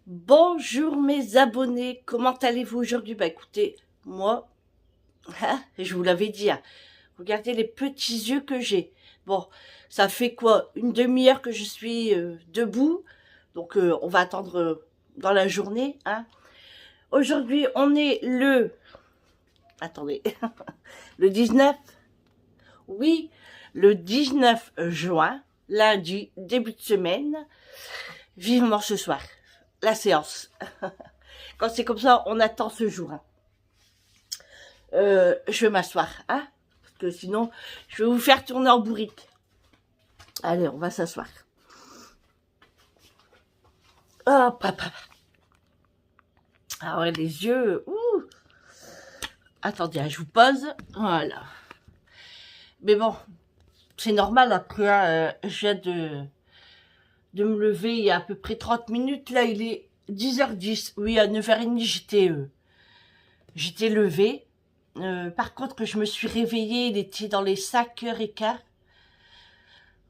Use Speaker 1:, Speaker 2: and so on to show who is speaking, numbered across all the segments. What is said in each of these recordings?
Speaker 1: Bonjour mes abonnés, comment allez-vous aujourd'hui? Bah écoutez, moi, je vous l'avais dit, regardez les petits yeux que j'ai. Bon, ça fait quoi? Une demi-heure que je suis debout, donc on va attendre dans la journée. Aujourd'hui, on est le... Attendez, le 19. Oui, le 19 juin, lundi, début de semaine. Vivement ce soir, la séance. Quand c'est comme ça, on attend ce jour. Je vais m'asseoir, parce que sinon, je vais vous faire tourner en bourrique. Allez, on va s'asseoir. Hop, hop, hop. Ah ouais, les yeux. Attendez, je vous pose. Voilà. Mais bon, c'est normal. Après, je viens de me lever il y a à peu près 30 minutes. Là, il est 10h10. Oui, à 9h30, j'étais levée. Par contre, je me suis réveillée. Il était dans les 5h15.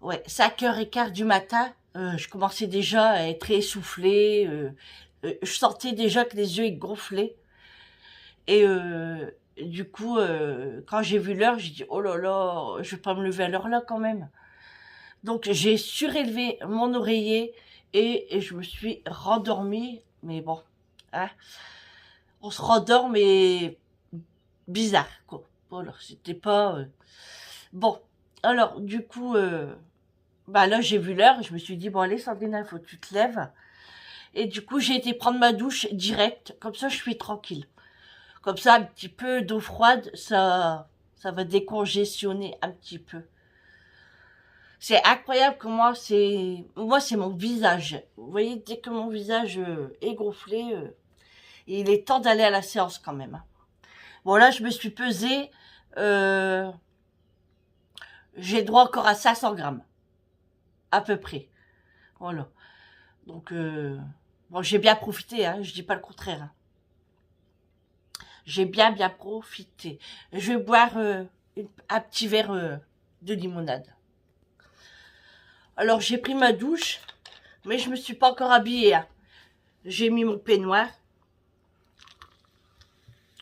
Speaker 1: Ouais, 5h15 du matin. Je commençais déjà à être essoufflée. Je sentais déjà que les yeux ils gonflaient. Et du coup, quand j'ai vu l'heure, j'ai dit, oh là là, je vais pas me lever à l'heure là quand même. Donc j'ai surélevé mon oreiller et je me suis rendormie. Mais bon, on se rendort, mais bizarre, quoi. Voilà, c'était pas... Bon, alors du coup... Bah là, j'ai vu l'heure, je me suis dit, bon allez Sandrine, il faut que tu te lèves. Et du coup, j'ai été prendre ma douche direct, comme ça je suis tranquille. Comme ça, un petit peu d'eau froide, ça va décongestionner un petit peu. C'est incroyable comment moi c'est mon visage. Vous voyez, dès que mon visage est gonflé, il est temps d'aller à la séance quand même. Bon là, je me suis pesée, euh, j'ai droit encore à 500 grammes, à peu près. Voilà. Donc, bon, j'ai bien profité, je dis pas le contraire. J'ai bien profité. Je vais boire un petit verre de limonade. Alors, j'ai pris ma douche, mais je me suis pas encore habillée. J'ai mis mon peignoir.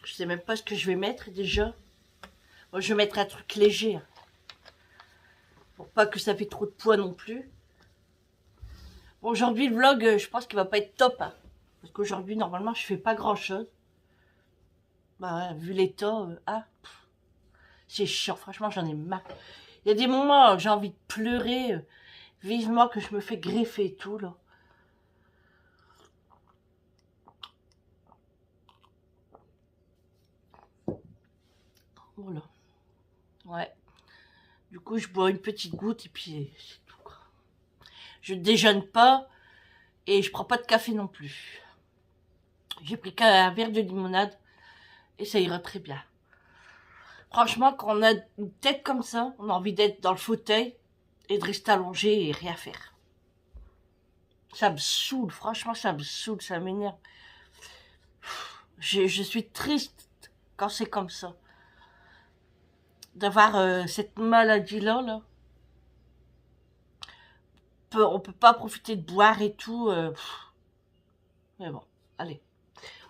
Speaker 1: Je sais même pas ce que je vais mettre déjà. Moi, je vais mettre un truc léger, pour pas que ça fait trop de poids non plus. Bon, aujourd'hui, le vlog, je pense qu'il va pas être top. Parce qu'aujourd'hui, normalement, je fais pas grand-chose. Bah, ouais, vu l'état, c'est chiant, franchement, j'en ai marre. Il y a des moments où j'ai envie de pleurer, vivement que je me fais greffer et tout, là. Voilà. Ouais. Du coup, je bois une petite goutte et puis c'est tout, quoi. Je déjeune pas et je prends pas de café non plus. J'ai pris qu'un verre de limonade et ça ira très bien. Franchement, quand on a une tête comme ça, on a envie d'être dans le fauteuil et de rester allongé et rien faire. Ça me saoule, franchement, ça me saoule, ça m'énerve. Je suis triste quand c'est comme ça. D'avoir cette maladie-là, là. On peut pas profiter de boire et tout. Mais bon, allez,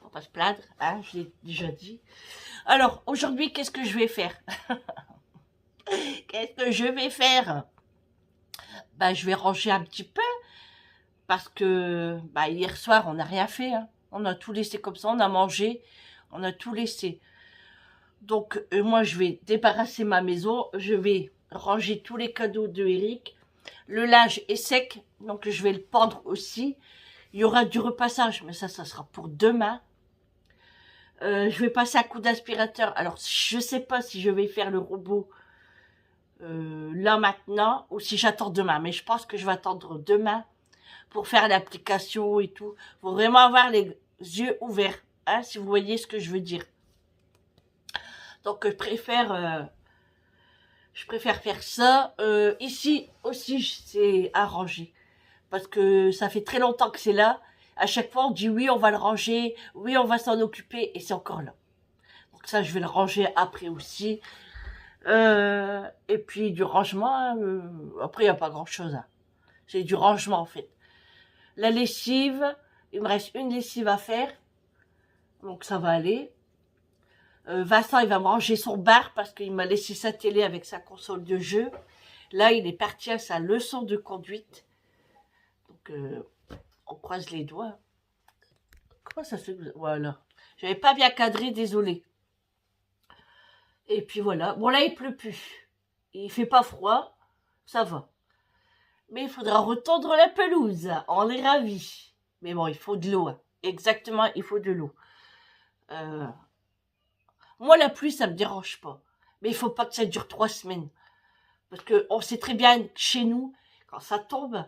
Speaker 1: on va pas se plaindre, je l'ai déjà dit. Alors, aujourd'hui, qu'est-ce que je vais faire? Qu'est-ce que je vais faire? Bah, je vais ranger un petit peu, parce que bah, hier soir, on n'a rien fait. On a tout laissé comme ça, on a mangé, on a tout laissé. Donc, moi, je vais débarrasser ma maison, je vais ranger tous les cadeaux de Eric. Le linge est sec, donc je vais le pendre aussi. Il y aura du repassage, mais ça sera pour demain. Je vais passer un coup d'aspirateur. Alors, je sais pas si je vais faire le robot là maintenant ou si j'attends demain. Mais je pense que je vais attendre demain pour faire l'application et tout. Faut vraiment avoir les yeux ouverts, si vous voyez ce que je veux dire. Donc, je préfère faire ça. Ici aussi, c'est arrangé. Parce que ça fait très longtemps que c'est là. À chaque fois, on dit oui, on va le ranger. Oui, on va s'en occuper. Et c'est encore là. Donc ça, je vais le ranger après aussi. Et puis du rangement, après, il n'y a pas grand-chose. C'est du rangement, en fait. La lessive, Il me reste une lessive à faire. Donc ça va aller. Vincent, il va me ranger son bar parce qu'il m'a laissé sa télé avec sa console de jeu. Là, il est parti à sa leçon de conduite. Donc, on croise les doigts. Comment ça se fait? Voilà. J'avais pas bien cadré, désolé. Et puis voilà. Bon, là, il pleut plus. Il fait pas froid. Ça va. Mais il faudra retendre la pelouse. On est ravis. Mais bon, il faut de l'eau. Hein. Exactement, il faut de l'eau. Moi, la pluie, ça me dérange pas. Mais il faut pas que ça dure 3 semaines. Parce que on sait très bien que chez nous, quand ça tombe,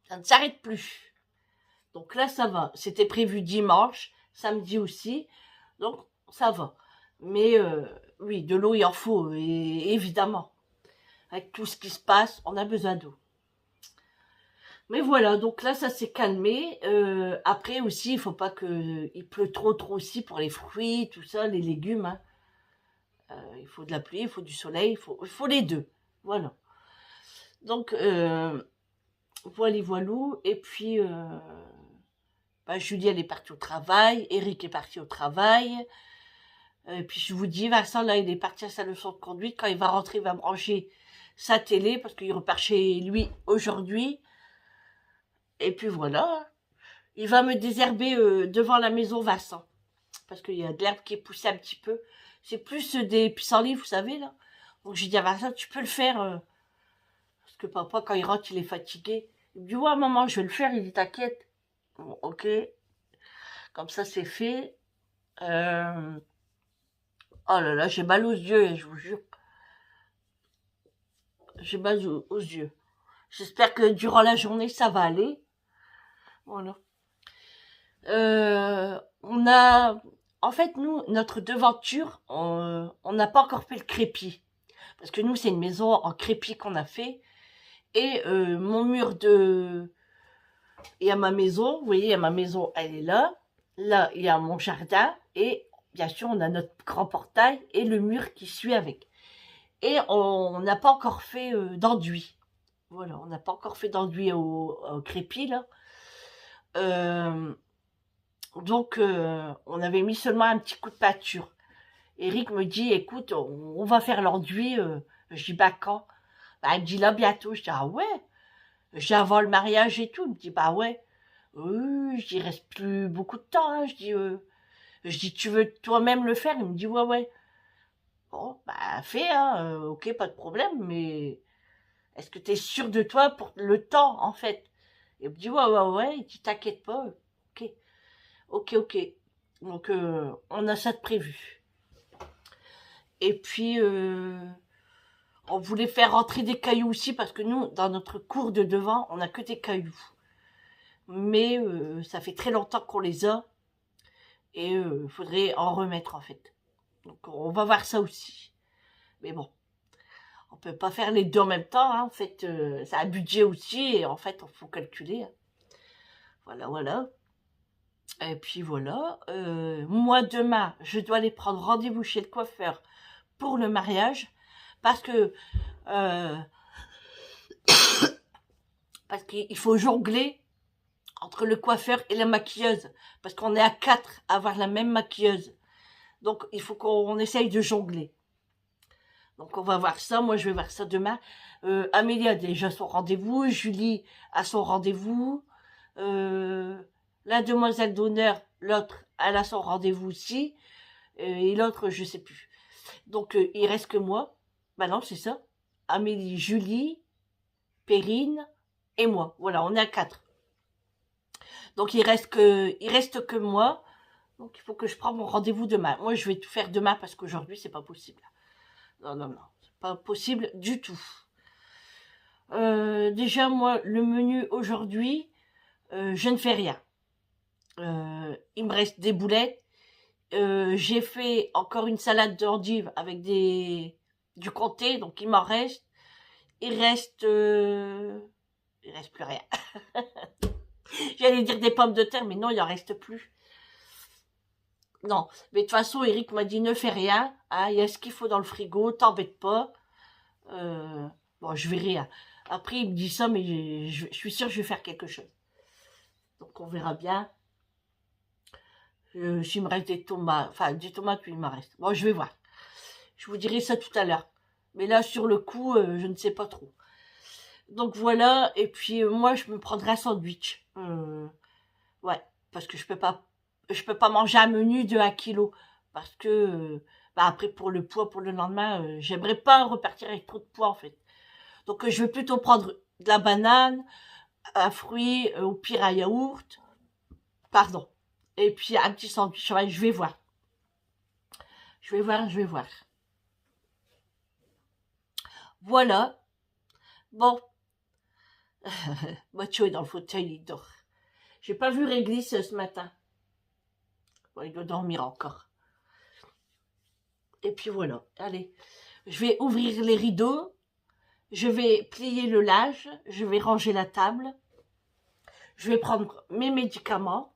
Speaker 1: ça ne s'arrête plus. Donc là, ça va. C'était prévu dimanche, samedi aussi. Donc, ça va. Mais oui, de l'eau, il en faut, évidemment. Avec tout ce qui se passe, on a besoin d'eau. Mais voilà, donc là, ça s'est calmé. Après aussi, il faut pas qu'il pleut trop aussi pour les fruits, tout ça, les légumes. Hein. Il faut de la pluie, il faut du soleil, il faut les deux. Voilà. Donc, voilou. Et puis, Julie, elle est partie au travail. Eric est parti au travail. Et puis, je vous dis, Vincent, là, il est parti à sa leçon de conduite. Quand il va rentrer, il va brancher sa télé parce qu'il repart chez lui aujourd'hui. Et puis, voilà. Il va me désherber devant la maison, Vincent. Parce qu'il y a de l'herbe qui est poussée un petit peu. C'est plus des pissenlits, vous savez, là. Donc, j'ai dit à Vincent, tu peux le faire. Parce que papa, quand il rentre, il est fatigué. Il me dit, ouais, maman, je vais le faire. Il dit, t'inquiète. Bon, ok. Comme ça, c'est fait. Oh là là, j'ai mal aux yeux, je vous jure. J'ai mal aux yeux. J'espère que durant la journée, ça va aller. Voilà. On a... En fait, nous, notre devanture, on n'a pas encore fait le crépi. Parce que nous, c'est une maison en crépi qu'on a fait. Et mon mur de... Il y a ma maison, vous voyez, il y a ma maison, elle est là. Là, il y a mon jardin. Et bien sûr, on a notre grand portail et le mur qui suit avec. Et on n'a pas encore fait d'enduit. Voilà, on n'a pas encore fait d'enduit au crépi, là. Donc, on avait mis seulement un petit coup de peinture. Eric me dit, écoute, on va faire l'enduit. Je dis, bah quand? Bah, il me dit, là, bientôt. Je dis, ah ouais? Je dis, avant le mariage et tout. Il me dit, bah ouais. Je dis, il reste plus beaucoup de temps. Hein. Je dis, tu veux toi-même le faire? Il me dit, ouais, ouais. Bon, bah, fais, hein. Ok, pas de problème, mais est-ce que tu es sûr de toi pour le temps, en fait? Il me dit, ouais, ouais, ouais. Il dit, t'inquiète pas. Ok. Ok. Donc, on a ça de prévu. Et puis, on voulait faire rentrer des cailloux aussi, parce que nous, dans notre cour de devant, on n'a que des cailloux. Mais ça fait très longtemps qu'on les a. Et il faudrait en remettre, en fait. Donc, on va voir ça aussi. Mais bon, on peut pas faire les deux en même temps. Hein. En fait, c'est un budget aussi. Et en fait, il faut calculer. Hein. Voilà. Et puis voilà. Moi, demain, je dois aller prendre rendez-vous chez le coiffeur pour le mariage. Parce qu'il faut jongler entre le coiffeur et la maquilleuse. Parce qu'on est à 4 à avoir la même maquilleuse. Donc, il faut qu'on essaye de jongler. Donc, on va voir ça. Moi, je vais voir ça demain. Amélie a déjà son rendez-vous. Julie a son rendez-vous. La demoiselle d'honneur, l'autre, elle a son rendez-vous aussi. Et l'autre, je sais plus. Donc, il reste que moi. Bah non, c'est ça. Amélie, Julie, Perrine et moi. Voilà, on est à 4. Donc, il reste que moi. Donc, il faut que je prenne mon rendez-vous demain. Moi, je vais tout faire demain parce qu'aujourd'hui, c'est pas possible. Non. C'est pas possible du tout. Déjà, moi, le menu aujourd'hui, je ne fais rien. Il me reste des boulettes. J'ai fait encore une salade d'endives avec du comté, donc il m'en reste. Il reste plus rien. J'allais dire des pommes de terre, mais non, il en reste plus. Non, mais de toute façon, Eric m'a dit ne fais rien. Hein, il y a ce qu'il faut dans le frigo, t'embête pas. Bon, je verrai. Hein. Après, il me dit ça, mais je suis sûre que je vais faire quelque chose. Donc on verra bien. S'il me reste des tomates, enfin des tomates, oui, il m'en reste. Bon, je vais voir. Je vous dirai ça tout à l'heure. Mais là, sur le coup, je ne sais pas trop. Donc voilà, et puis moi, je me prendrai un sandwich. Ouais, parce que je peux pas manger un menu de 1 kilo. Parce que, bah, après, pour le poids, pour le lendemain, j'aimerais pas repartir avec trop de poids, en fait. Donc je vais plutôt prendre de la banane, un fruit, au pire un yaourt, pardon. Et puis un petit sandwich, ouais, je vais voir. Je vais voir, je vais voir. Voilà. Bon, Macho est dans le fauteuil, il dort. J'ai pas vu Réglisse ce matin. Bon, il doit dormir encore. Et puis voilà, allez. Je vais ouvrir les rideaux. Je vais plier le linge. Je vais ranger la table. Je vais prendre mes médicaments.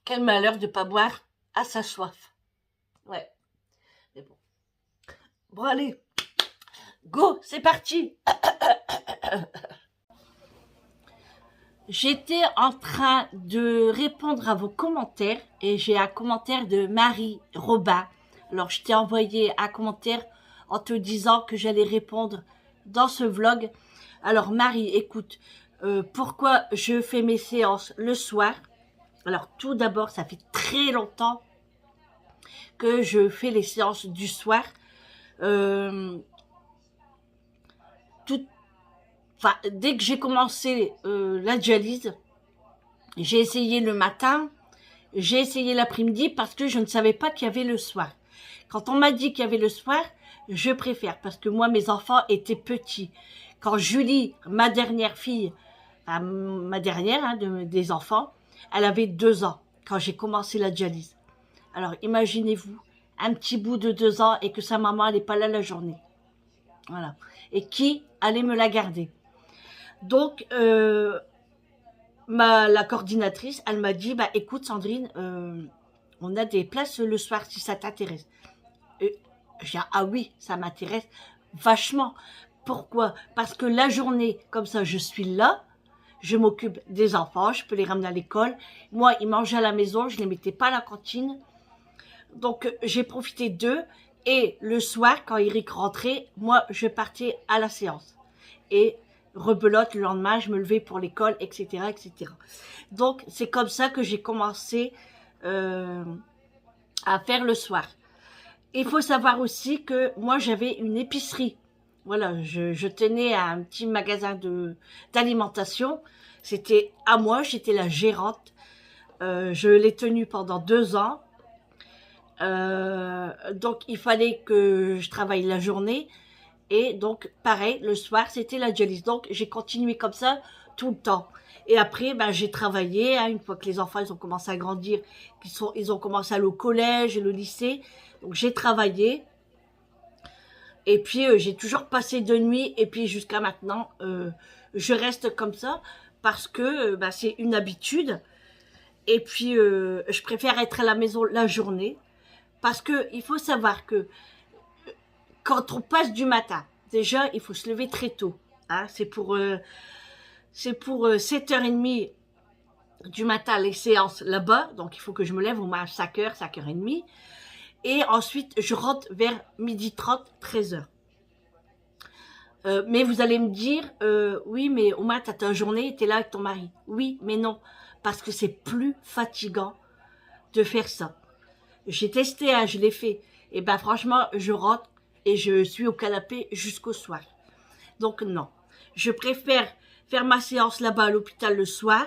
Speaker 1: Quel malheur de pas boire à sa soif. Ouais, mais bon. Bon, allez. Go, c'est parti. J'étais en train de répondre à vos commentaires et j'ai un commentaire de Marie Robin. Alors, je t'ai envoyé un commentaire en te disant que j'allais répondre dans ce vlog. Alors, Marie, écoute, pourquoi je fais mes séances le soir? Alors, tout d'abord, ça fait très longtemps que je fais les séances du soir. Dès que j'ai commencé la dialyse, j'ai essayé le matin, j'ai essayé l'après-midi parce que je ne savais pas qu'il y avait le soir. Quand on m'a dit qu'il y avait le soir, je préfère parce que moi, mes enfants étaient petits. Quand Julie, ma dernière fille, enfin, ma dernière des enfants, elle avait 2 ans quand j'ai commencé la dialyse. Alors, imaginez-vous, un petit bout de 2 ans et que sa maman n'est pas là la journée. Voilà. Et qui allait me la garder? Donc, la coordinatrice, elle m'a dit, bah écoute Sandrine, on a des places le soir si ça t'intéresse. J'ai dit, ah oui, ça m'intéresse vachement. Pourquoi? Parce que la journée, comme ça, je suis là, je m'occupe des enfants, je peux les ramener à l'école. Moi, ils mangeaient à la maison, je les mettais pas à la cantine. Donc, j'ai profité d'eux. Et le soir, quand Eric rentrait, moi, je partais à la séance. Et rebelote, le lendemain, je me levais pour l'école, etc., etc. Donc, c'est comme ça que j'ai commencé à faire le soir. Il faut savoir aussi que moi, j'avais une épicerie. Voilà, je tenais à un petit magasin d'alimentation. C'était à moi, j'étais la gérante. Je l'ai tenu pendant 2 ans. Donc, il fallait que je travaille la journée. Et donc, pareil, le soir, c'était la dialyse. Donc, j'ai continué comme ça tout le temps. Et après, ben, j'ai travaillé, une fois que les enfants ils ont commencé à grandir, ils ont commencé à aller au collège et le lycée. Donc, j'ai travaillé. Et puis, j'ai toujours passé de nuit. Et puis, jusqu'à maintenant, je reste comme ça parce que ben, c'est une habitude. Et puis, je préfère être à la maison la journée. Parce que il faut savoir que quand on passe du matin, déjà, il faut se lever très tôt. Hein, c'est pour 7h30 du matin les séances là-bas. Donc, il faut que je me lève au moins à 5h, 5h30. Et ensuite, je rentre vers 12h30, 13h. Mais vous allez me dire, oui, mais au moins, tu as ta journée, tu es là avec ton mari. Oui, mais non, parce que c'est plus fatigant de faire ça. J'ai testé, je l'ai fait. Et ben franchement, je rentre et je suis au canapé jusqu'au soir. Donc non, je préfère faire ma séance là-bas à l'hôpital le soir.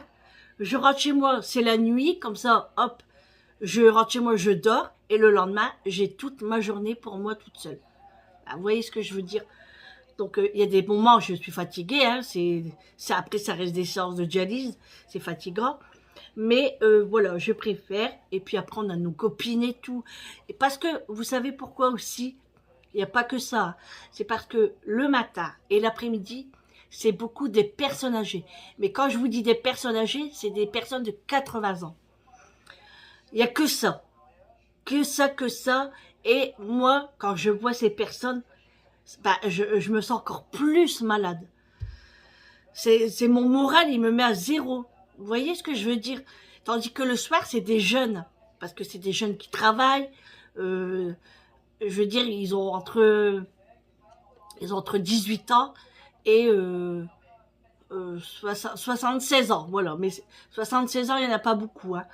Speaker 1: Je rentre chez moi, c'est la nuit, comme ça, hop, je rentre chez moi, je dors. Et le lendemain, j'ai toute ma journée pour moi toute seule. Ben, vous voyez ce que je veux dire? Donc, il y a des moments où je suis fatiguée. Hein, après, ça reste des séances de dialyse. C'est fatigant. Mais voilà, je préfère. Et puis après, on a nos copines et tout. Et parce que, vous savez pourquoi aussi? Il n'y a pas que ça. C'est parce que le matin et l'après-midi, c'est beaucoup des personnes âgées. Mais quand je vous dis des personnes âgées, c'est des personnes de 80 ans. Il n'y a que ça. Que ça, que ça. Et moi, quand je vois ces personnes, bah, je me sens encore plus malade. C'est mon moral, il me met à zéro. Vous voyez ce que je veux dire? Tandis que le soir, c'est des jeunes. Parce que c'est des jeunes qui travaillent. Je veux dire, ils ont entre 18 ans et 76 ans. Voilà, mais 76 ans, il n'y en a pas beaucoup. Hein.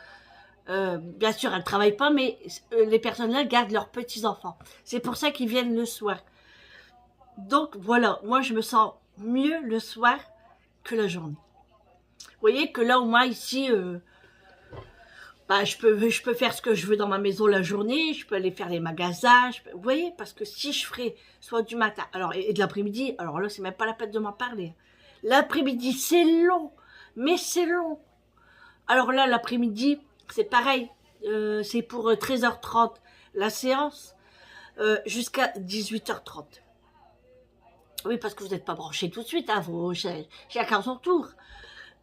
Speaker 1: Bien sûr, elles ne travaillent pas, mais les personnes-là gardent leurs petits-enfants. C'est pour ça qu'ils viennent le soir. Donc voilà, moi je me sens mieux le soir que la journée. Vous voyez que là, au moins ici, bah, je peux faire ce que je veux dans ma maison la journée, je peux aller faire les magasins, vous voyez, parce que si je ferais soit du matin, alors et de l'après-midi, alors là, c'est même pas la peine de m'en parler. L'après-midi, c'est long, mais c'est long. Alors là, l'après-midi, c'est pareil, c'est pour 13h30 la séance, jusqu'à 18h30. Oui, parce que vous n'êtes pas branché tout de suite, hein, chacun son tour.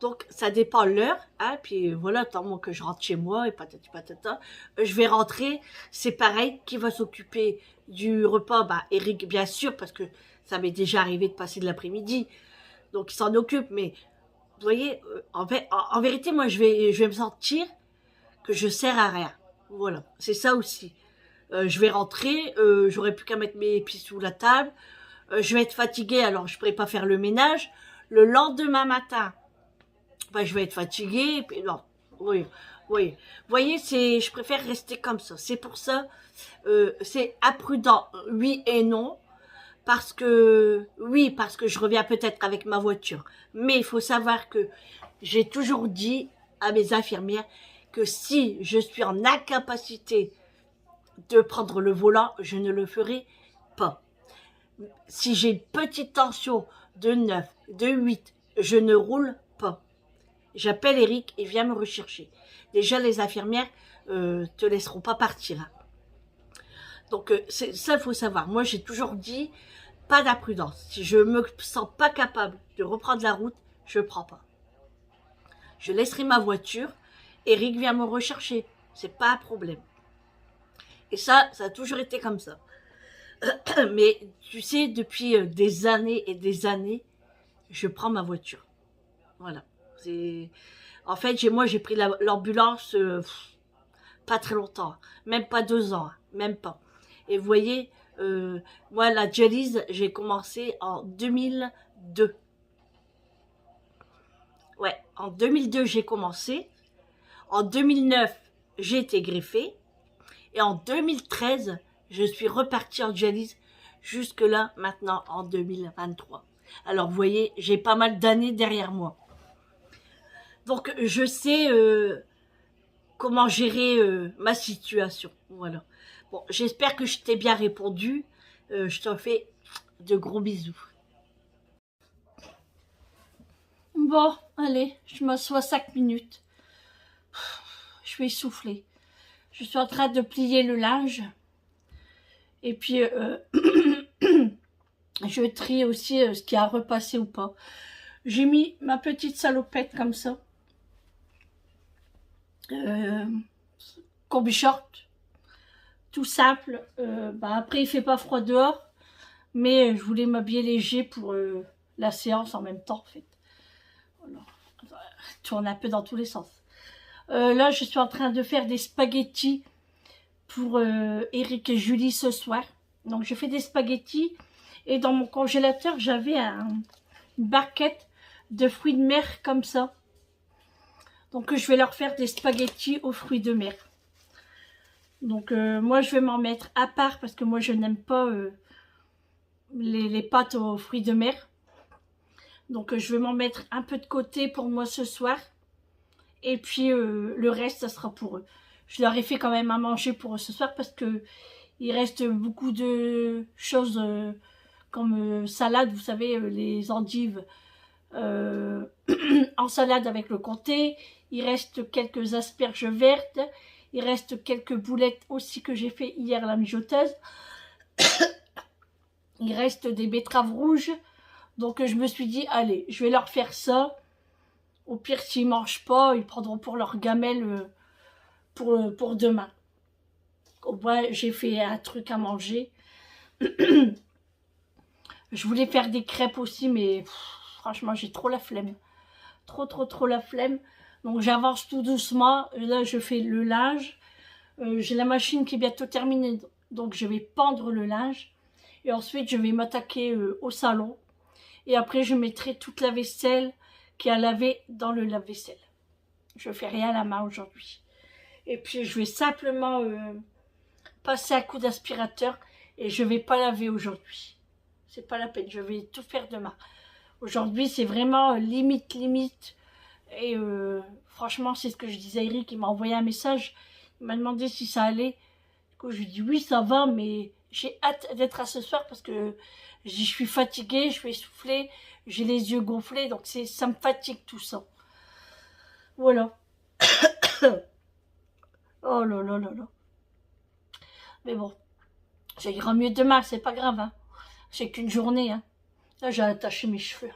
Speaker 1: Donc, ça dépend l'heure, hein, puis voilà, tant que je rentre chez moi, et patati patata, je vais rentrer, c'est pareil, qui va s'occuper du repas, bah, Eric, bien sûr, parce que ça m'est déjà arrivé de passer de l'après-midi, donc il s'en occupe, mais, vous voyez, en vérité, moi, je vais me sentir que je sers à rien, voilà, c'est ça aussi. Je vais rentrer, j'aurai plus qu'à mettre mes pieds sous la table, je vais être fatiguée, alors je ne pourrai pas faire le ménage, le lendemain matin, bah, je vais être fatiguée, et puis non, oui, oui. Vous voyez, je préfère rester comme ça. C'est pour ça, c'est imprudent, oui et non, oui, parce que je reviens peut-être avec ma voiture. Mais il faut savoir que j'ai toujours dit à mes infirmières que si je suis en incapacité de prendre le volant, je ne le ferai pas. Si j'ai une petite tension de 9, de 8, je ne roule pas. J'appelle Eric et viens me rechercher. Déjà, les infirmières te laisseront pas partir. Hein. Donc, ça, il faut savoir. Moi, j'ai toujours dit, pas d'imprudence. Si je me sens pas capable de reprendre la route, je prends pas. Je laisserai ma voiture. Eric vient me rechercher. C'est pas un problème. Et ça a toujours été comme ça. Mais tu sais, depuis des années et des années, je prends ma voiture. Voilà. En fait, moi, j'ai pris l'ambulance pas très longtemps, même pas 2 ans, même pas. Et vous voyez, moi, la dialyse, j'ai commencé en 2002. Ouais, en 2002, j'ai commencé. En 2009, j'ai été greffée. Et en 2013, je suis repartie en dialyse jusque-là, maintenant, en 2023. Alors, vous voyez, j'ai pas mal d'années derrière moi. Donc, je sais comment gérer ma situation. Voilà. Bon, j'espère que je t'ai bien répondu. Je te fais de gros bisous. Bon, allez, je m'assois 5 minutes. Je suis essoufflée. Je suis en train de plier le linge. Et puis, je trie aussi ce qui a repassé ou pas. J'ai mis ma petite salopette comme ça. Combi short. Tout simple. Bah après, il fait pas froid dehors. Mais je voulais m'habiller léger pour la séance en même temps, en fait. Voilà. Tourne un peu dans tous les sens. Là, je suis en train de faire des spaghettis pour Eric et Julie ce soir. Donc, je fais des spaghettis. Et dans mon congélateur, j'avais une barquette de fruits de mer comme ça. Donc, je vais leur faire des spaghettis aux fruits de mer. Donc, moi, je vais m'en mettre à part parce que moi, je n'aime pas les pâtes aux fruits de mer. Donc, je vais m'en mettre un peu de côté pour moi ce soir. Et puis, le reste, ça sera pour eux. Je leur ai fait quand même à manger pour eux ce soir parce que il reste beaucoup de choses comme salade. Vous savez, les endives en salade avec le comté. Il reste quelques asperges vertes. Il reste quelques boulettes aussi que j'ai fait hier à la mijoteuse. Il reste des betteraves rouges. Donc, je me suis dit, allez, je vais leur faire ça. Au pire, s'ils ne mangent pas, ils prendront pour leur gamelle pour demain. Au moins, j'ai fait un truc à manger.
Speaker 2: Je voulais faire des crêpes aussi, mais franchement, j'ai trop la flemme. Trop la flemme. Donc j'avance tout doucement. Là, je fais le linge. J'ai la machine qui est bientôt terminée. Donc je vais pendre le linge. Et ensuite, je vais m'attaquer au salon. Et après, je mettrai toute la vaisselle qui a lavé dans le lave-vaisselle. Je fais rien à la main aujourd'hui. Et puis, je vais simplement passer un coup d'aspirateur. Et je vais pas laver aujourd'hui. C'est pas la peine. Je vais tout faire demain. Aujourd'hui, c'est vraiment limite. Et franchement, c'est ce que je disais à Eric. Il m'a envoyé un message. Il m'a demandé si ça allait. Du coup, je lui ai dit oui, ça va, mais j'ai hâte d'être à ce soir parce que je suis fatiguée, je suis essoufflée, j'ai les yeux gonflés, donc ça me fatigue tout ça. Voilà. Oh là là là là. Mais bon, ça ira mieux demain, c'est pas grave. Hein. C'est qu'une journée. Hein. Là, j'ai attaché mes cheveux.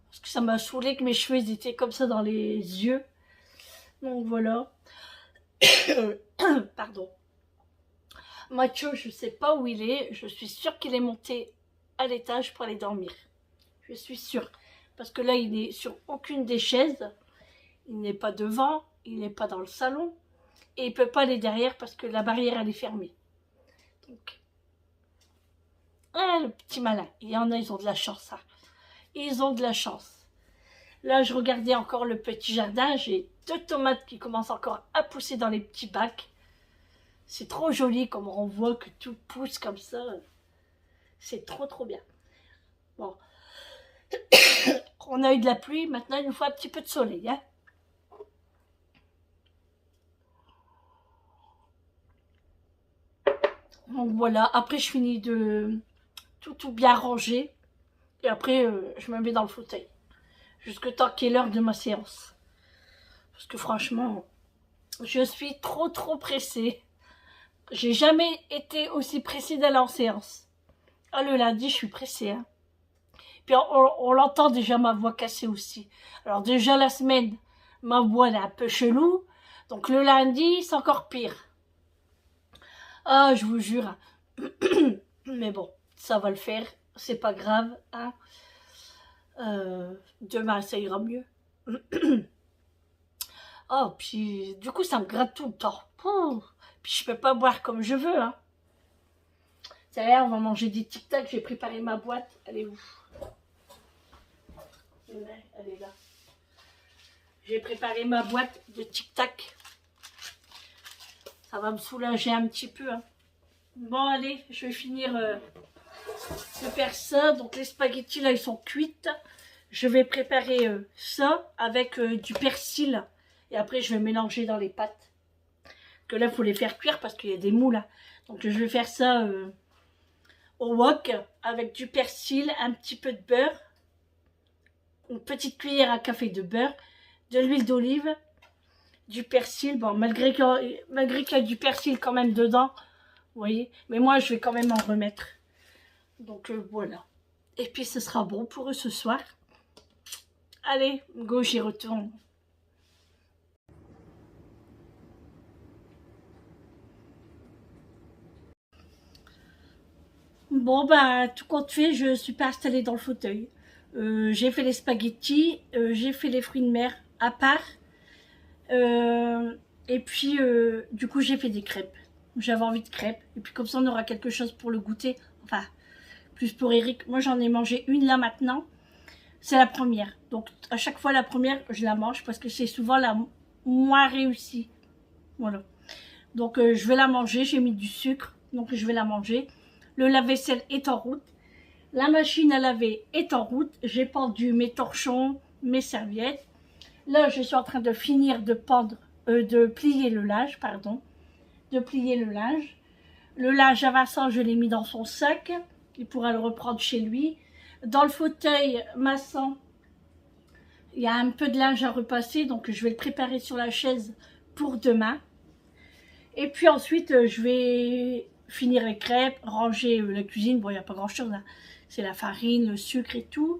Speaker 2: Parce que ça m'a saoulé que mes cheveux ils étaient comme ça dans les yeux. Donc voilà. Pardon. Mathieu, je sais pas où il est. Je suis sûre qu'il est monté à l'étage pour aller dormir. Je suis sûre. Parce que là, il n'est sur aucune des chaises. Il n'est pas devant. Il n'est pas dans le salon. Et il ne peut pas aller derrière parce que la barrière, elle est fermée. Donc, ah, le petit malin. Il y en a, ils ont de la chance, ça. Ils ont de la chance. Là, je regardais encore le petit jardin. J'ai 2 tomates qui commencent encore à pousser dans les petits bacs. C'est trop joli comme on voit que tout pousse comme ça. C'est trop bien. Bon. On a eu de la pluie. Maintenant, il nous faut un petit peu de soleil. Hein. Donc voilà. Après, je finis de tout bien ranger. Et après, je me mets dans le fauteuil. Jusque tant qu'il est l'heure de ma séance. Parce que franchement, je suis trop pressée. J'ai jamais été aussi pressée d'aller en séance. Ah, le lundi, je suis pressée. Hein. Puis on l'entend déjà ma voix cassée aussi. Alors déjà la semaine, ma voix elle est un peu chelou. Donc le lundi, c'est encore pire. Ah, je vous jure. Mais bon, ça va le faire. C'est pas grave. Hein. Demain, ça ira mieux. Oh, puis du coup, ça me gratte tout le temps. Puis je peux pas boire comme je veux. Hein. Ça y est, on va manger des tic-tac. J'ai préparé ma boîte. Elle est où? Elle est là. J'ai préparé ma boîte de tic-tac. Ça va me soulager un petit peu. Hein. Bon, allez, je vais finir de faire ça. Donc, les spaghettis, là, ils sont cuites. Je vais préparer ça avec du persil. Et après, je vais mélanger dans les pâtes. Que là, il faut les faire cuire parce qu'il y a des moules. Hein. Donc, je vais faire ça au wok avec du persil, un petit peu de beurre. Une petite cuillère à café de beurre, de l'huile d'olive, du persil. Bon, malgré qu'il y a du persil quand même dedans, vous voyez. Mais moi, je vais quand même en remettre. Donc, voilà. Et puis, ce sera bon pour eux ce soir. Allez, go, j'y retourne. Bon, bah, tout compte fait, je suis pas installée dans le fauteuil. J'ai fait les spaghettis, j'ai fait les fruits de mer à part. Et puis, du coup, j'ai fait des crêpes. J'avais envie de crêpes. Et puis, comme ça, on aura quelque chose pour le goûter. Enfin, plus pour Eric. Moi, j'en ai mangé une là maintenant. C'est la première. Donc, à chaque fois, la première, je la mange parce que c'est souvent la moins réussie. Voilà. Donc, je vais la manger. J'ai mis du sucre. Donc, je vais la manger. Le lave-vaisselle est en route. La machine à laver est en route. J'ai pendu mes torchons, mes serviettes. Là, je suis en train de finir de plier le linge, pardon. De plier le linge. Le linge à Vincent, je l'ai mis dans son sac. Il pourra le reprendre chez lui. Dans le fauteuil maçon, il y a un peu de linge à repasser. Donc, je vais le préparer sur la chaise pour demain. Et puis ensuite, je vais finir les crêpes, ranger la cuisine. Bon, il n'y a pas grand-chose. Hein. C'est la farine, le sucre et tout.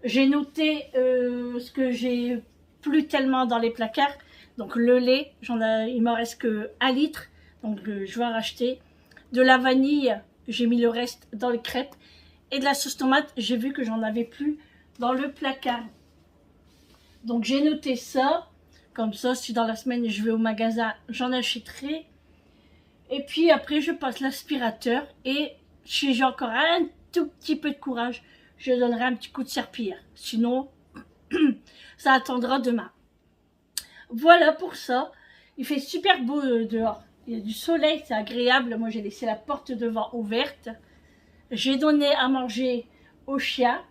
Speaker 2: J'ai noté ce que j'ai plus tellement dans les placards. Donc le lait, il m'en reste que 1 litre. Donc je vais en racheter. De la vanille, j'ai mis le reste dans les crêpes. et de la sauce tomate. J'ai vu que j'en avais plus dans le placard. Donc j'ai noté ça. Comme ça, si dans la semaine je vais au magasin, j'en achèterai. Et puis après, je passe l'aspirateur. Et si j'ai encore un tout petit peu de courage, je donnerai un petit coup de serpillière. Sinon, ça attendra demain. Voilà pour ça. Il fait super beau dehors. Il y a du soleil, c'est agréable. Moi, j'ai laissé la porte devant ouverte. J'ai donné à manger au chien.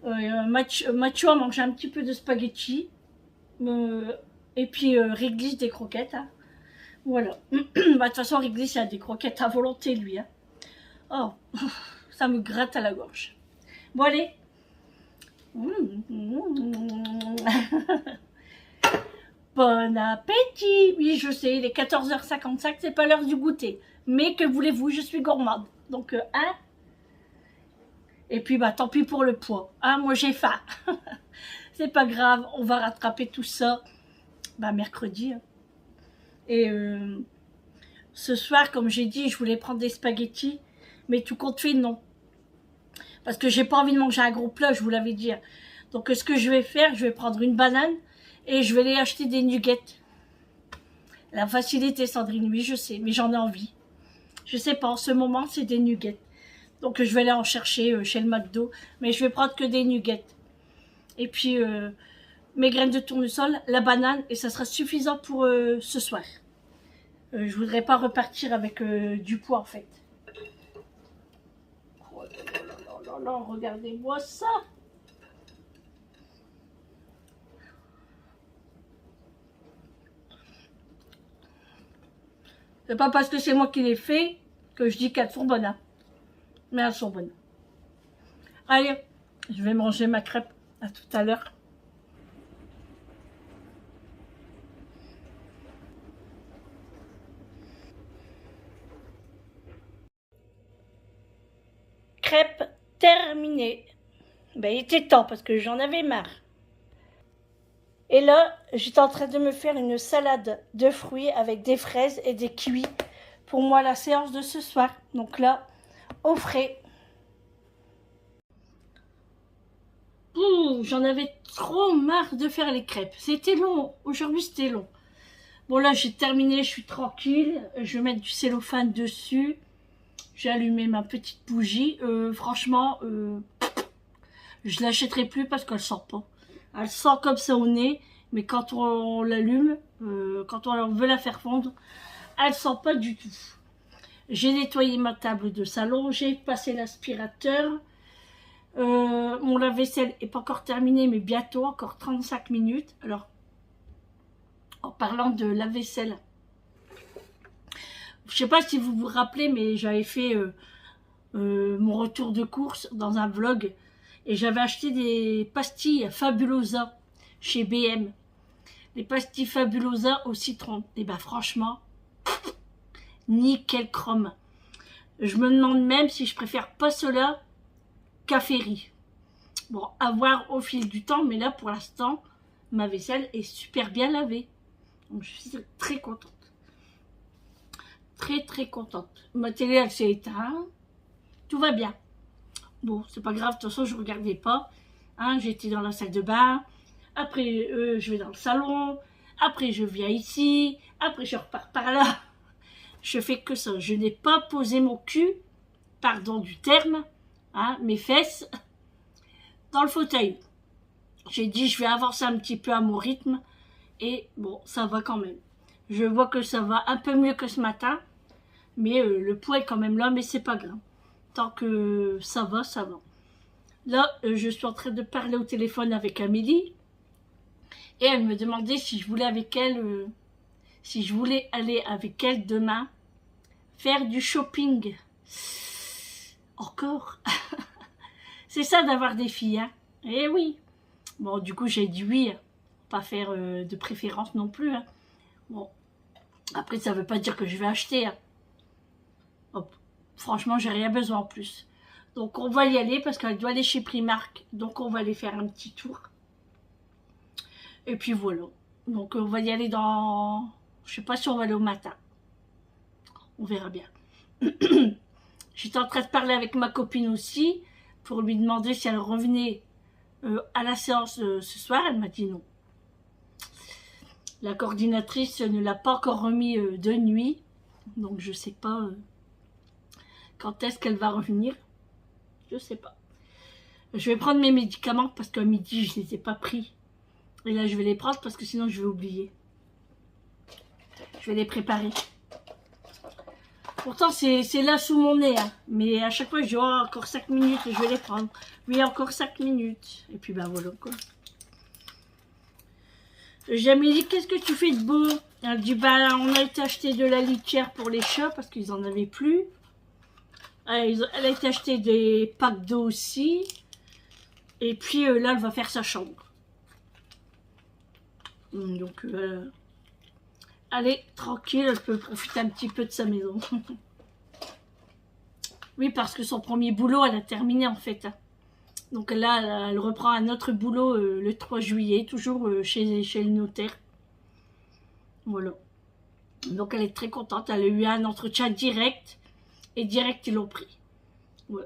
Speaker 2: Mathieu a mangé un petit peu de spaghetti. Et puis Réglisse des croquettes. Hein. Voilà. Bah, de toute façon, Réglisse, il a des croquettes à volonté, lui. Hein. Oh, ça me gratte à la gorge. Bon, allez. Bon appétit. Oui, je sais, il est 14h55, c'est pas l'heure du goûter. Mais que voulez-vous, je suis gourmande. Donc, hein. Et puis, bah, tant pis pour le poids. Hein, moi, j'ai faim. C'est pas grave, on va rattraper tout ça bah, mercredi. Hein. Et ce soir, comme j'ai dit, je voulais prendre des spaghettis. Mais tout compte fait, non. Parce que j'ai pas envie de manger un gros plat, je vous l'avais dit. Donc, ce que je vais faire, je vais prendre une banane et je vais aller acheter des nuggets. La facilité, Sandrine, oui, je sais, mais j'en ai envie. Je sais pas, en ce moment, c'est des nuggets. Donc, je vais aller en chercher chez le McDo. Mais je vais prendre que des nuggets. Et puis, mes graines de tournesol, la banane, et ça sera suffisant pour ce soir. Je voudrais pas repartir avec du poids, en fait. Oh là là là là, regardez-moi ça! C'est pas parce que c'est moi qui l'ai fait que je dis qu'elles sont bonnes. Hein. Mais elles sont bonnes. Allez, je vais manger ma crêpe. À tout à l'heure. Crêpe terminée. Ben, il était temps parce que j'en avais marre. Et là, j'étais en train de me faire une salade de fruits avec des fraises et des kiwis pour moi la séance de ce soir. Donc là, au frais. J'en avais trop marre de faire les crêpes. C'était long. Aujourd'hui, c'était long. Bon, là, j'ai terminé. Je suis tranquille. Je vais mettre du cellophane dessus. J'ai allumé ma petite bougie. Franchement, je l'achèterai plus parce qu'elle sort pas. Elle sent comme ça au nez. Mais quand on l'allume, quand on veut la faire fondre, elle sent pas du tout. J'ai nettoyé ma table de salon. J'ai passé l'aspirateur. Mon lave-vaisselle n'est pas encore terminé, mais bientôt, encore 35 minutes. Alors, en parlant de lave-vaisselle, je ne sais pas si vous vous rappelez, mais j'avais fait mon retour de course dans un vlog et j'avais acheté des pastilles Fabulosa chez BM. Les pastilles Fabulosa au citron. Et ben franchement, nickel chrome. Je me demande même si je préfère pas cela Café riz. Bon, à voir au fil du temps, mais là pour l'instant, ma vaisselle est super bien lavée. Donc je suis très contente. Très très contente. Ma télé elle s'est éteinte. Tout va bien. Bon, c'est pas grave, de toute façon je regardais pas. Hein, j'étais dans la salle de bain. Après je vais dans le salon. Après je viens ici. Après je repars par là. Je fais que ça. Je n'ai pas posé mon cul, pardon du terme, hein, mes fesses, dans le fauteuil. J'ai dit je vais avancer un petit peu à mon rythme et bon, ça va quand même. Je vois que ça va un peu mieux que ce matin, mais le poids est quand même là, mais c'est pas grave. Tant que ça va, ça va. Là, je suis en train de parler au téléphone avec Amélie et elle me demandait si je voulais avec elle, si je voulais aller avec elle demain faire du shopping. Encore. C'est ça d'avoir des filles, hein. Eh oui. Bon, du coup, j'ai dit oui. Pas faire de préférence non plus. Hein. Bon. Après, ça veut pas dire que je vais acheter. Hein. Hop. Franchement, j'ai rien besoin en plus. Donc, on va y aller parce qu'elle doit aller chez Primark. Donc, on va aller faire un petit tour. Et puis, voilà. Donc, on va y aller dans... Je sais pas si on va aller au matin. On verra bien. J'étais en train de parler avec ma copine aussi pour lui demander si elle revenait à la séance ce soir. Elle m'a dit non. La coordinatrice ne l'a pas encore remis de nuit. Donc je sais pas quand est-ce qu'elle va revenir. Je sais pas. Je vais prendre mes médicaments parce qu'à midi je les ai pas pris. Et là je vais les prendre parce que sinon je vais oublier. Je vais les préparer. Pourtant c'est là sous mon nez. Hein. Mais à chaque fois je dis oh, encore 5 minutes et je vais les prendre. Oui encore 5 minutes. Et puis ben voilà quoi. J'ai dit qu'est-ce que tu fais de beau? Elle dit bah on a été acheter de la litière pour les chats parce qu'ils en avaient plus. Elle a été acheter des packs d'eau aussi. Et puis là elle va faire sa chambre. Donc allez tranquille, elle peut profiter un petit peu de sa maison. Oui parce que son premier boulot elle a terminé en fait. Donc là, elle reprend un autre boulot le 3 juillet, toujours chez le notaire. Voilà. Donc elle est très contente. Elle a eu un entretien direct. Et direct, ils l'ont pris. Ouais.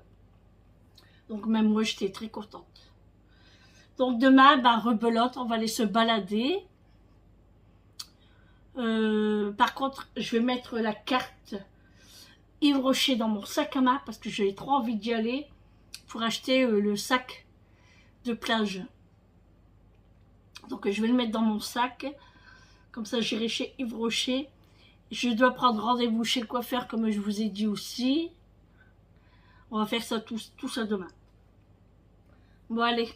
Speaker 2: Donc même moi, j'étais très contente. Donc demain, ben, rebelote, on va aller se balader. Par contre, je vais mettre la carte Yves Rocher dans mon sac à main parce que j'ai trop envie d'y aller. Pour acheter le sac de plage. Donc je vais le mettre dans mon sac. Comme ça j'irai chez Yves Rocher. Je dois prendre rendez-vous chez le coiffeur comme je vous ai dit aussi. On va faire ça tout ça demain. Bon allez.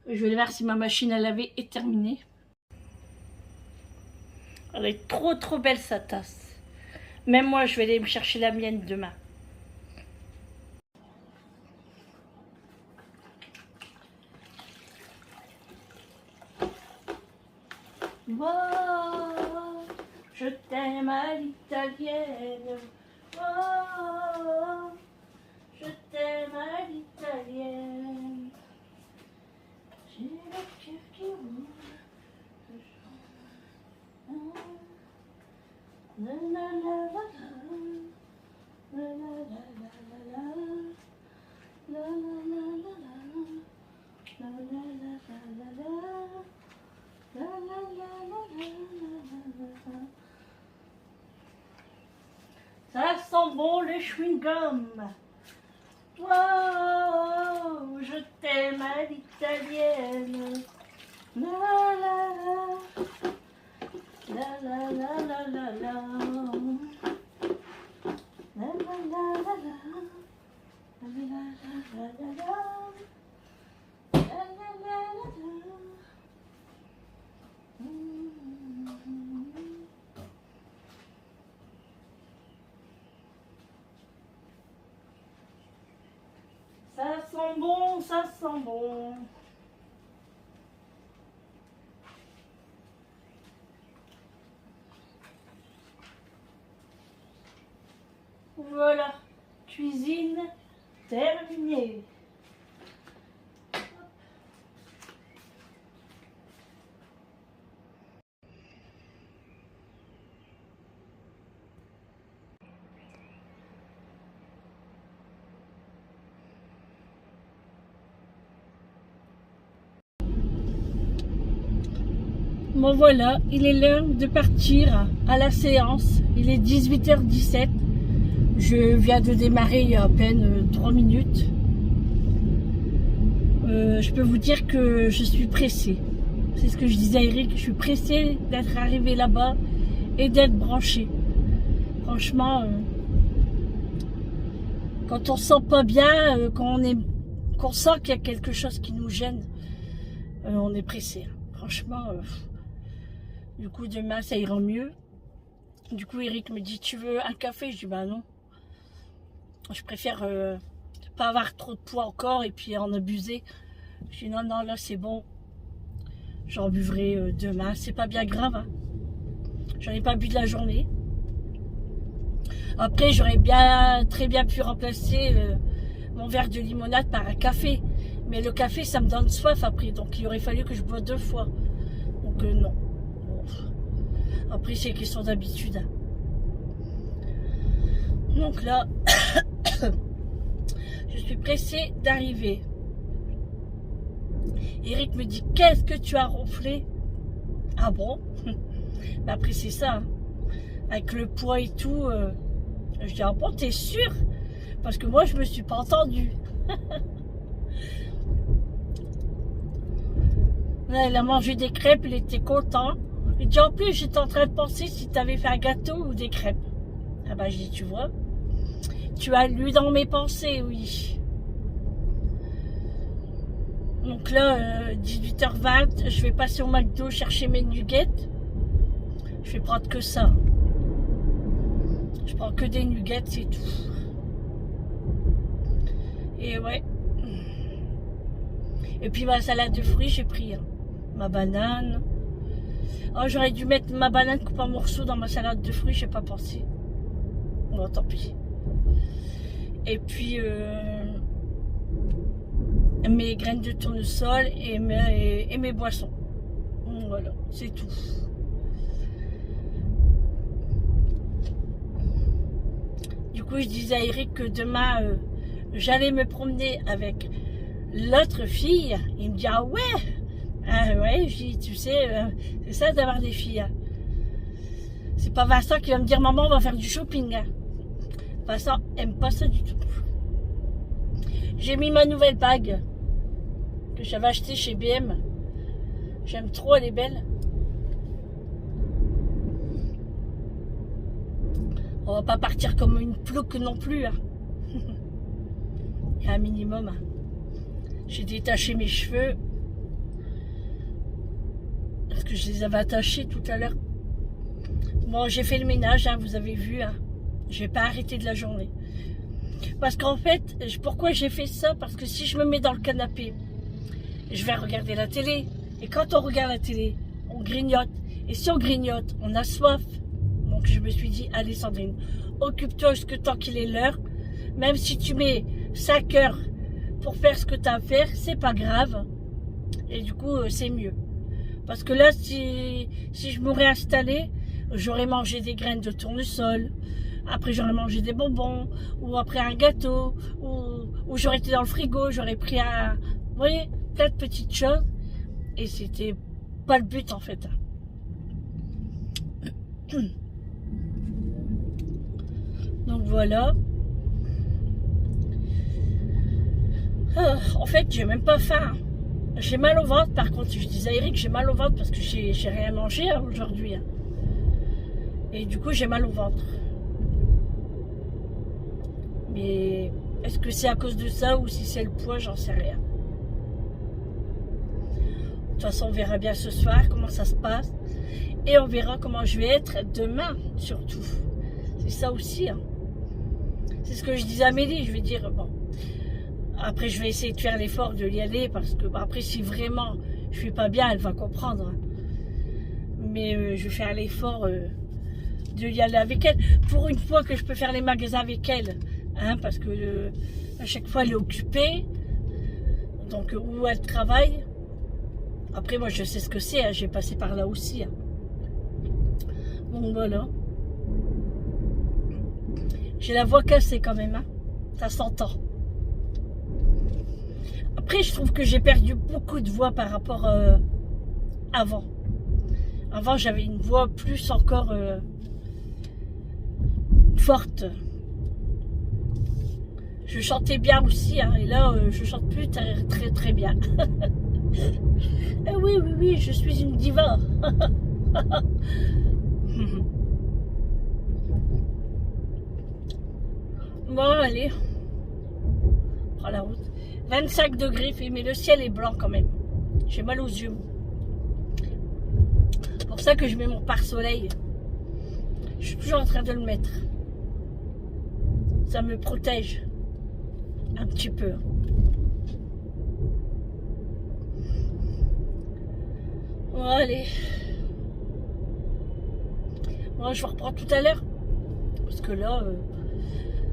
Speaker 2: Je vais voir si ma machine à laver est terminée. Elle est trop belle sa tasse. Même moi je vais aller me chercher la mienne demain. Oh, je t'aime à l'italienne. Oh, je t'aime à l'italienne. J'ai le cœur qui roule. La la la la la la la la la la la ça sent bon le chewing-gum. Wow, je t'aime à l'italienne. La la la la la la la la la la la la ça sent bon, ça sent bon. Voilà, cuisine terminée. Bon voilà, il est l'heure de partir à la séance. Il est 18h17. Je viens de démarrer il y a à peine 3 minutes. Je peux vous dire que je suis pressée. C'est ce que je disais à Eric, je suis pressée d'être arrivée là-bas et d'être branchée. Franchement, quand on se sent pas bien, qu'on sent qu'il y a quelque chose qui nous gêne, on est pressé. Franchement, du coup demain ça ira mieux. Du coup Eric me dit tu veux un café? Je dis bah non. Je préfère pas avoir trop de poids encore et puis en abuser. Je dis non là c'est bon. J'en buvrai demain. C'est pas bien grave. Hein. J'en ai pas bu de la journée. Après j'aurais très bien pu remplacer mon verre de limonade par un café. Mais le café ça me donne soif après. Donc il aurait fallu que je boive 2 fois. Donc non. Après c'est question d'habitude. Hein. Donc là, je suis pressée d'arriver. Eric me dit, qu'est-ce que tu as ronflé? Ah bon? Mais après c'est ça, hein. Avec le poids et tout, je dis, ah bon, t'es sûr? Parce que moi je me suis pas entendue. Là, il a mangé des crêpes, il était content. Il dit, en plus j'étais en train de penser si tu avais fait un gâteau ou des crêpes. Ah bah je dis, tu vois, tu as lu dans mes pensées, oui. Donc là, 18h20, je vais passer au McDo chercher mes nuggets. Je vais prendre que ça. Je prends que des nuggets, c'est tout. Et ouais. Et puis ma salade de fruits, j'ai pris ma banane. Oh, j'aurais dû mettre ma banane coupée en morceaux dans ma salade de fruits, j'ai pas pensé. Bon, tant pis. Et puis mes graines de tournesol et mes boissons. Voilà, c'est tout. Du coup, je disais à Eric que demain, j'allais me promener avec l'autre fille. Il me dit, ah ouais? Ah ouais, je dis, tu sais, c'est ça d'avoir des filles. C'est pas Vincent qui va me dire, maman, on va faire du shopping. Vincent aime pas ça du tout. J'ai mis ma nouvelle bague que j'avais achetée chez BM. J'aime trop, elle est belle. On va pas partir comme une plouque non plus. Hein. Il y a un minimum. Hein. J'ai détaché mes cheveux. Parce que je les avais attachés tout à l'heure. Bon, j'ai fait le ménage, hein, vous avez vu. Hein. Je vais pas arrêter de la journée. Parce qu'en fait, pourquoi j'ai fait ça? Parce que si je me mets dans le canapé, je vais regarder la télé. Et quand on regarde la télé, on grignote. Et si on grignote, on a soif. Donc je me suis dit, allez Sandrine, occupe-toi jusqu'à tant qu'il est l'heure. Même si tu mets 5 heures pour faire ce que tu as à faire, c'est pas grave. Et du coup, c'est mieux. Parce que là, si je m'aurais installée, j'aurais mangé des graines de tournesol. Après, j'aurais mangé des bonbons. Ou après un gâteau. Ou j'aurais été dans le frigo. J'aurais pris un... Vous voyez, plein de petites choses. Et c'était pas le but, en fait. Donc voilà. En fait, j'ai même pas faim. J'ai mal au ventre, par contre. Je disais à Eric, j'ai mal au ventre parce que j'ai rien mangé aujourd'hui. Et du coup, j'ai mal au ventre. Mais est-ce que c'est à cause de ça ou si c'est le poids, j'en sais rien. De toute façon, on verra bien ce soir comment ça se passe. Et on verra comment je vais être demain, surtout. C'est ça aussi. Hein. C'est ce que je disais à Amélie. Je vais dire, bon, après je vais essayer de faire l'effort de y aller. Parce que, bon, après, si vraiment je ne suis pas bien, elle va comprendre. Hein. Mais je vais faire l'effort de y aller avec elle. Pour une fois que je peux faire les magasins avec elle. Hein, parce que à chaque fois, elle est occupée. Donc, où elle travaille. Après, moi, je sais ce que c'est. Hein, j'ai passé par là aussi. Hein. Donc, voilà. J'ai la voix cassée quand même. Hein. Ça s'entend. Après, je trouve que j'ai perdu beaucoup de voix par rapport avant. Avant, j'avais une voix plus encore forte. Je chantais bien aussi. Hein, et là, je chante plus très, très bien. Oui, oui, oui, je suis une diva. Bon, allez. On prend la route. 25 degrés, mais le ciel est blanc quand même. J'ai mal aux yeux. C'est pour ça que je mets mon pare-soleil. Je suis toujours en train de le mettre. Ça me protège. Un petit peu. Bon, allez. Bon, je vous reprends tout à l'heure. Parce que là,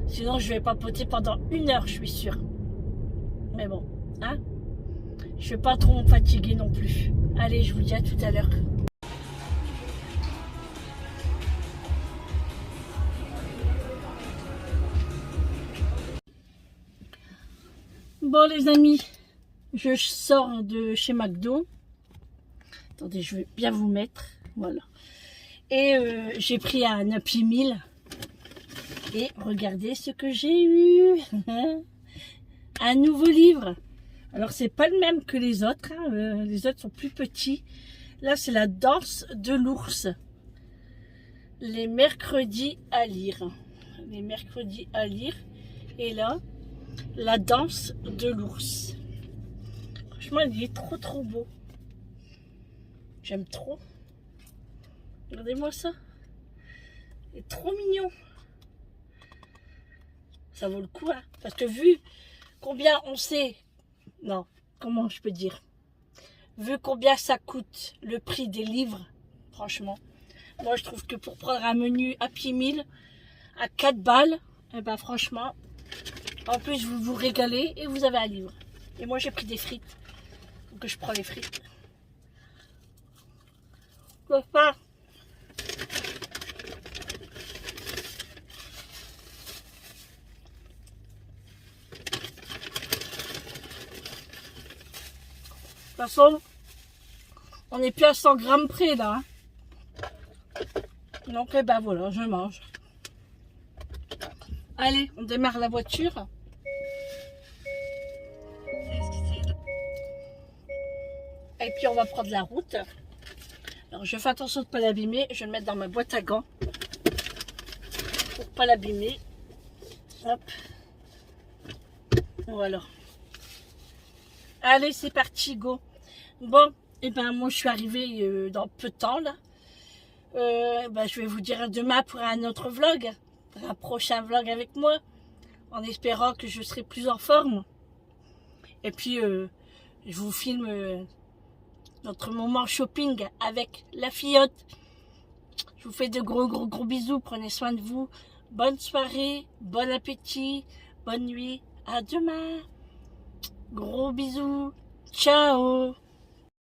Speaker 2: sinon je vais papoter pendant 1 heure, je suis sûre. Mais bon, hein. Je vais pas trop me fatiguer non plus. Allez, je vous dis à tout à l'heure. Bon les amis, je sors de chez McDo. Attendez, je vais bien vous mettre. Voilà. Et j'ai pris un Happy Meal. Et regardez ce que j'ai eu. Un nouveau livre. Alors c'est pas le même que les autres. Hein. Les autres sont plus petits. Là c'est la danse de l'ours. Les mercredis à lire. Les mercredis à lire. Et là, la danse de l'ours. Franchement, il est trop beau. J'aime trop. Regardez-moi ça. Il est trop mignon. Ça vaut le coup, hein. Parce que vu combien on sait... Non, comment je peux dire? Vu combien ça coûte le prix des livres, franchement, moi je trouve que pour prendre un menu Happy Meal à 4 balles, eh ben franchement, en plus vous vous régalez et vous avez un livre. Et moi j'ai pris des frites, donc je prends les frites. Quoi pas? De toute façon, on n'est plus à 100 grammes près là. Hein. Donc, eh ben voilà, je mange. Allez, on démarre la voiture. Et puis, on va prendre la route. Alors, je fais attention de ne pas l'abîmer. Je vais le mettre dans ma boîte à gants. Pour ne pas l'abîmer. Hop. Voilà. Allez, c'est parti, go. Bon, et ben moi, je suis arrivée dans peu de temps, là. Je vais vous dire à demain pour un autre vlog, pour un prochain vlog avec moi, en espérant que je serai plus en forme. Et puis, je vous filme notre moment shopping avec la filleotte. Je vous fais de gros bisous, prenez soin de vous. Bonne soirée, bon appétit, bonne nuit, à demain. Gros bisous, ciao.